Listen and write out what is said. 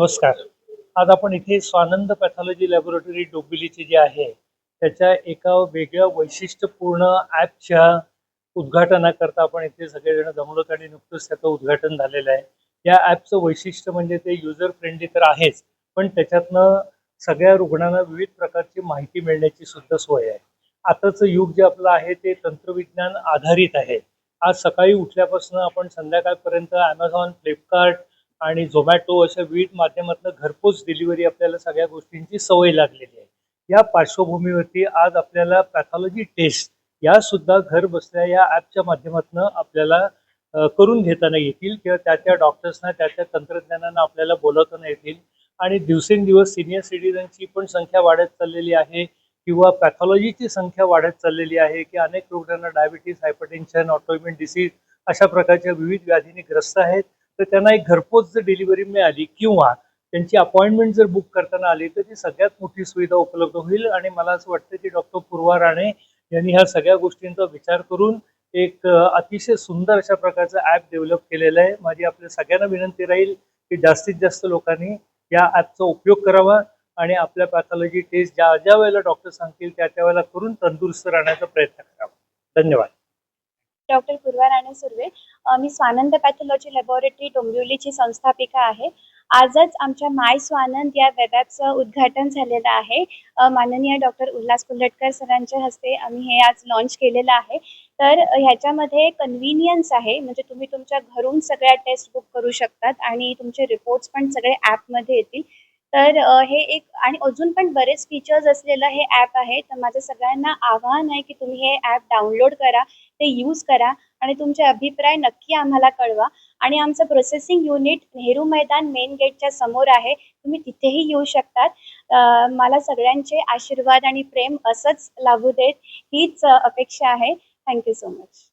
नमस्कार. आज आपण इथे स्वानंद पॅथॉलॉजी लॅबोरेटरी डोंबिवलीची जी आहे, त्याच्या एका वेगळ्या वैशिष्ट्यपूर्ण ॲपच्या उद्घाटनाकरता आपण इथे सगळेजण जमलो आणि नुकतंच त्याचं उद्घाटन झालेलं आहे. या ॲपचं वैशिष्ट्य म्हणजे ते युजर फ्रेंडली तर आहेच, पण त्याच्यातनं सगळ्या रुग्णांना विविध प्रकारची माहिती मिळण्याची सुद्धा सोय आहे. आताचं युग जे आपलं आहे ते तंत्रविज्ञान आधारित आहे. आज सकाळी उठल्यापासून आपण संध्याकाळपर्यंत Amazon, Flipkart आणि झोमॅटो अशा विविध माध्यमातून घरपोच डिलिव्हरी आपल्याला सगळ्या गोष्टींची सवय लागलेली आहे. या पार्श्वभूमीवरती आज आपल्याला पॅथॉलॉजी टेस्ट या सुद्धा घर बसल्या या ॲपच्या माध्यमातून आपल्याला करून घेताना येतील किंवा त्या डॉक्टर्सना त्या तंत्रज्ञानांना आपल्याला बोलवताना येतील. आणि दिवसेंदिवस सिनियर सिटीजनची पण संख्या वाढत चाललेली आहे किंवा पॅथॉलॉजीची संख्या वाढत चाललेली आहे की अनेक रुग्णांना डायबिटीज, हायपरटेन्शन, ऑटोइम्युन डिसीज अशा प्रकारच्या विविध व्याधींनी ग्रस्त आहेत. तर त्यांना एक घरपोच जर डिलिव्हरी मिळाली किंवा त्यांची अपॉइंटमेंट जर बुक करताना आली तर ती सगळ्यात मोठी सुविधा उपलब्ध होईल. आणि मला असं वाटतं की डॉक्टर पूर्वा राणे यांनी ह्या सगळ्या गोष्टींचा विचार करून एक अतिशय सुंदर अशा प्रकारचं ॲप डेव्हलप केलेलं आहे. माझी आपल्या सगळ्यांना विनंती राहील की जास्तीत जास्त लोकांनी या ॲपचा उपयोग करावा आणि आपल्या पॅथॉलॉजी टेस्ट ज्या ज्या वेळेला डॉक्टर सांगतील त्या वेळेला करून तंदुरुस्त राहण्याचा प्रयत्न करावा. धन्यवाद. डॉक्टर पूर्वा राणे सुर्वे. मी स्वानंद पॅथॉलॉजी लॅबोरेटरी डोंबिवलीची संस्थापिका आहे. आजच आमच्या माय स्वानंद या वेब ॲपचं उद्घाटन झालेलं आहे. माननीय डॉक्टर उल्हास कुल्हटकर सरांच्या हस्ते आम्ही हे आज लॉन्च केलेलं आहे. तर ह्याच्यामध्ये कन्व्हिनियन्स आहे, म्हणजे तुम्ही तुमच्या घरून सगळ्या टेस्ट बुक करू शकतात आणि तुमचे रिपोर्ट्स पण सगळे ॲपमध्ये येतील. तर हे एक आणि अजून पण बरेच फीचर्स असलेलं हे ॲप आहे. तर माझं सगळ्यांना आवाहन आहे की तुम्ही हे ॲप डाउनलोड करा, ते यूज करा आणि तुमचे अभिप्राय नक्की आम्हाला कळवा. आणि आमचं प्रोसेसिंग युनिट नेहरू मैदान मेन गेटच्या समोर आहे, तुम्ही तिथेही येऊ शकतात. मला सगळ्यांचे आशीर्वाद आणि प्रेम असंच लाभू देत हीच अपेक्षा आहे. Thank you so much.